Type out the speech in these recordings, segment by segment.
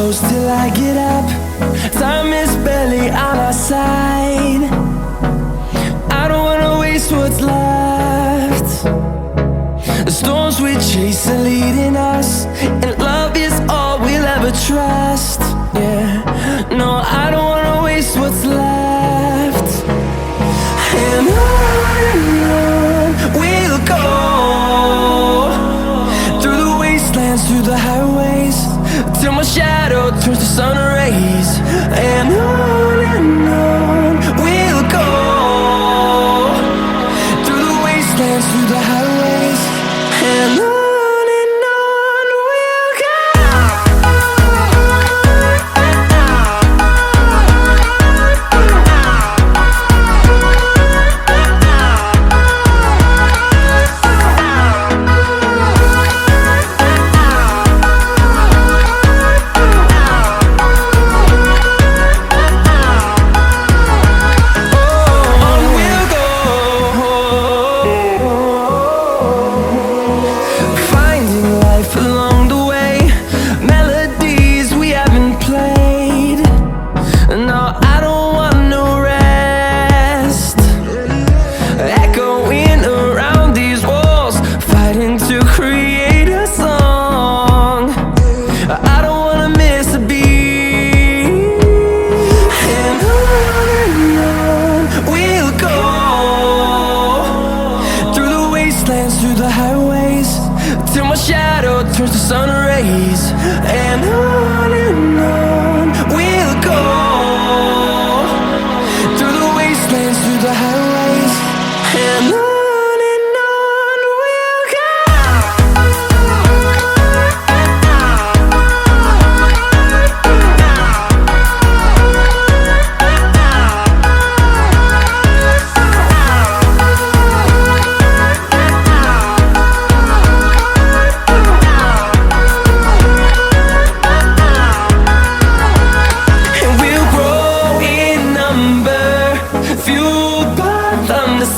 close till I get up. Time is barely on our side. I don't wanna waste what's left. The storms we chase are leading us, and love is all we'll ever trust. Yeah, no, I don't wanna waste what's left. And on we'll go, through the wastelands, through the highways, till my shadow turns to sun rays. And on we'll go, through the wastelands, through the highways, and on we'll go. Through the highways, till my shadow turns to sun rays. And on we'll go, through the wastelands, through the highways, and on we'll go.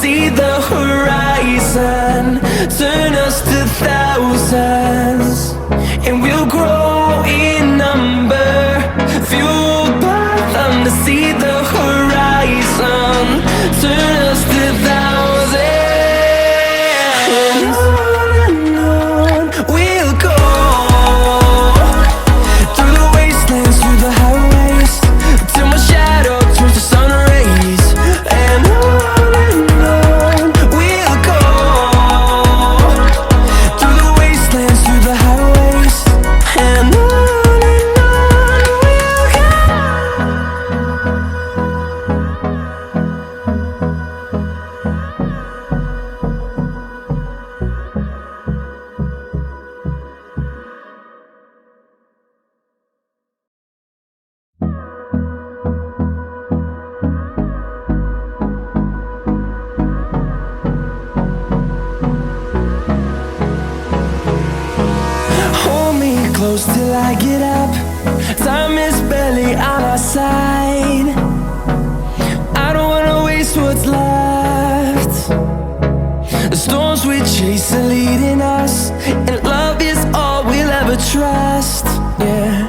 See the horizon, turn us to thousands, and we'll grow in number, fueled by them. To see the horizon, turn us to thousands, and on we'll go, through the wastelands, through the highways, till my shadow turns to sun rays. And close till I get up. Time is barely on our side. I don't wanna waste what's left. The storms we chase are leading us, and love is all we'll ever trust. Yeah,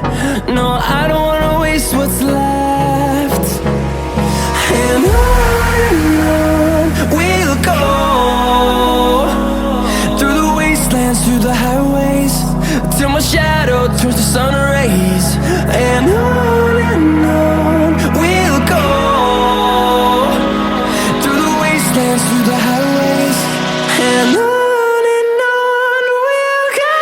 no, I don't wanna waste what's left. And on we'll go, through the wastelands, through the highways, till my shadow turns to sun rays. And on we'll go, through the wastelands, through the highways, and on. We'll go.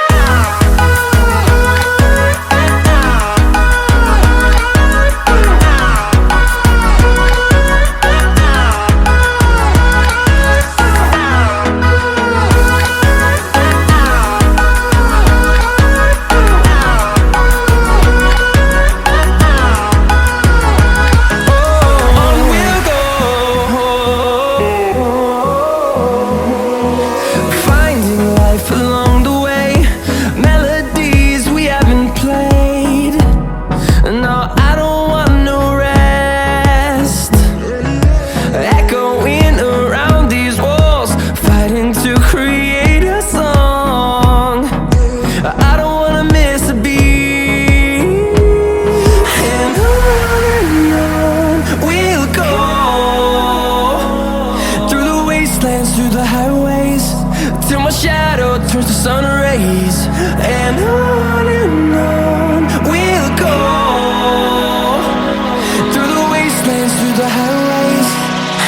wastelands, through the highways,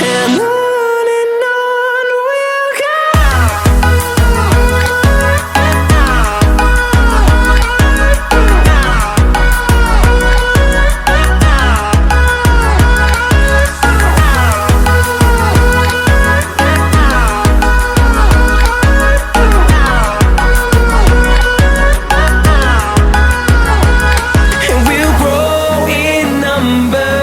and on we'll go. And we'll grow in number,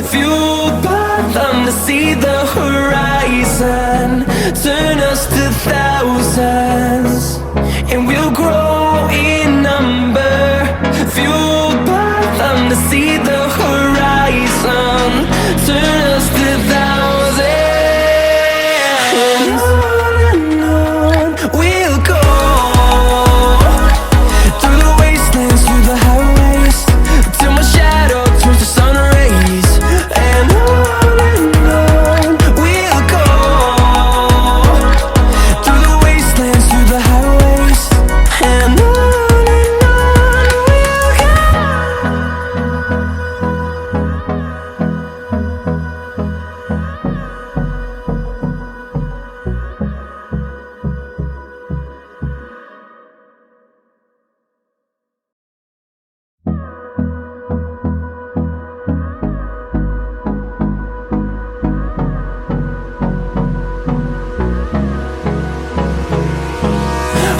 fueled by them to see the horizon, turn us to thousands. And we'll grow in number, fueled by them to see the horizon, turn us to thousands. And on we'll go, through the wastelands, through the highways, till my shadow turns to sun rays. And on we'll go, through the wastelands, through the highways, and on we'll go.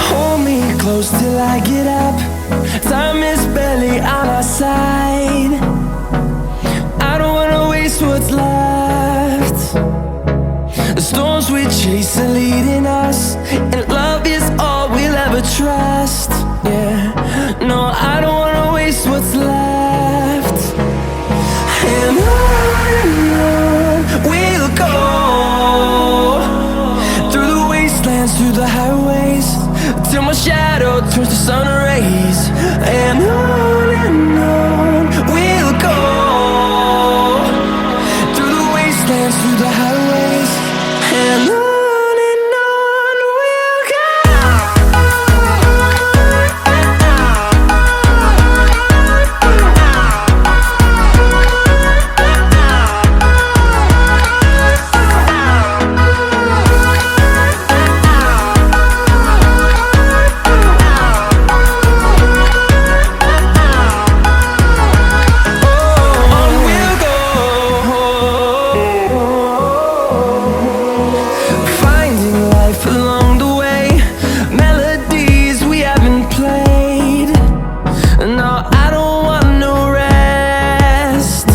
Hold me close till I get up. Time is barely on our side. I don't wanna waste what's left. The storms we chase are leading us, and love is all we'll ever trust. Yeah, no, I don't wanna waste what's left. And on we'll go, through the wastelands, through the highways, till my shadow turns to sun rays. And on we'll go, through the wastelands, through the highways, and on we'll go. On we'll go, finding life along the way, melodies we haven't played. No, I don't want no rest,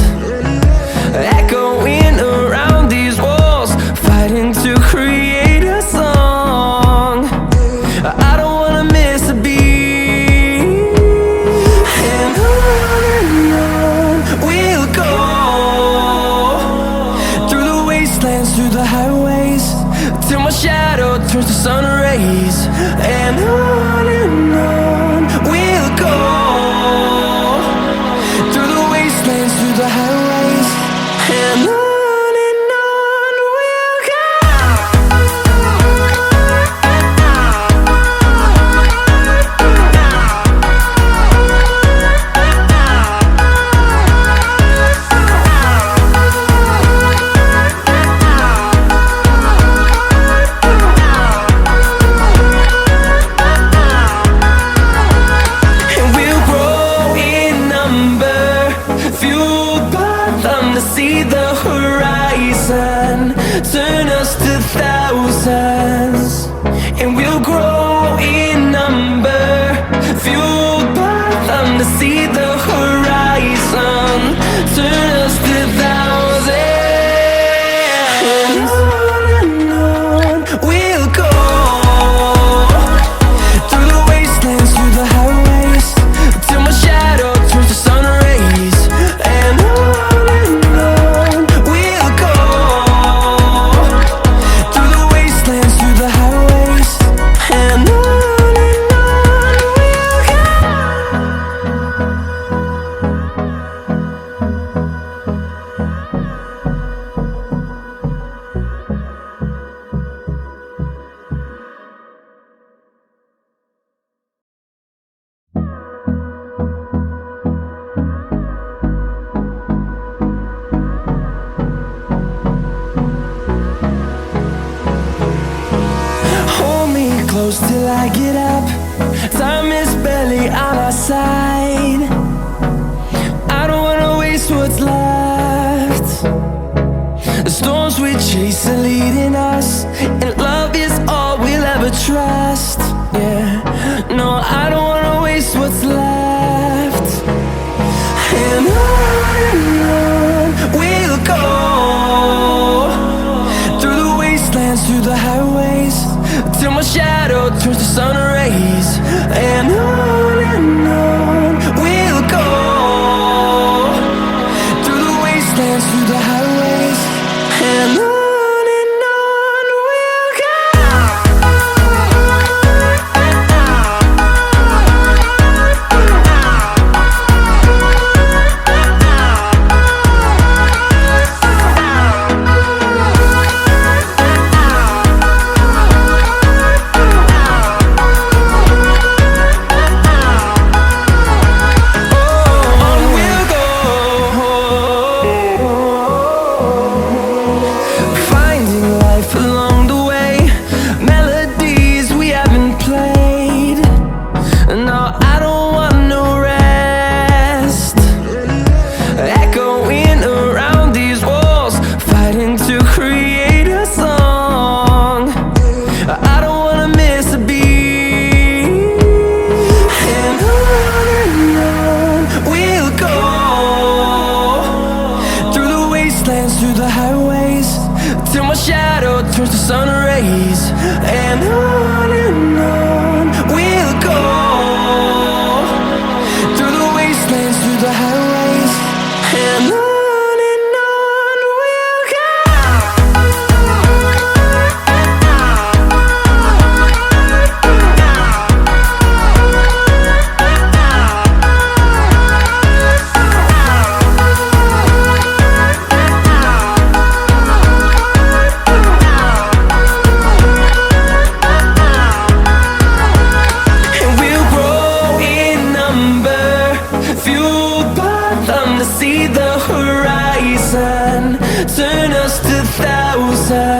echoing around these walls, fighting to create a song. I don't wanna miss a beat. And on we'll go, through the wastelands, through the highways, till my shadow turns to sun rays. And on we'll go, through the wastelands, through the highways, and on we'll go. And we'll grow in number, fueled by them to see the horizon, turn us to thousands. And we'll grow in number, fueled by them to see the horizon, turn us to thousands. And on we'll go, through the wastelands, through the highways, till my shadow turns to sun rays. And on we'll go, through the wastelands, through the highways, and close till I get up. Time is barely on our side. I don't wanna waste what's left. The storms we chase are leading us, and love is all we'll ever trust. Yeah, no, I don't wanna waste what's left. And on we'll go, through the wastelands, through the highways, till my shadow turns to sun rays. And on we'll go, through the wastelands, through the highways, and on we'll go. Through the highways, till my shadow turns to sun rays. And on we'll go, through the wastelands, through the highways, and on we'll go. See the horizon, turn us to thousands.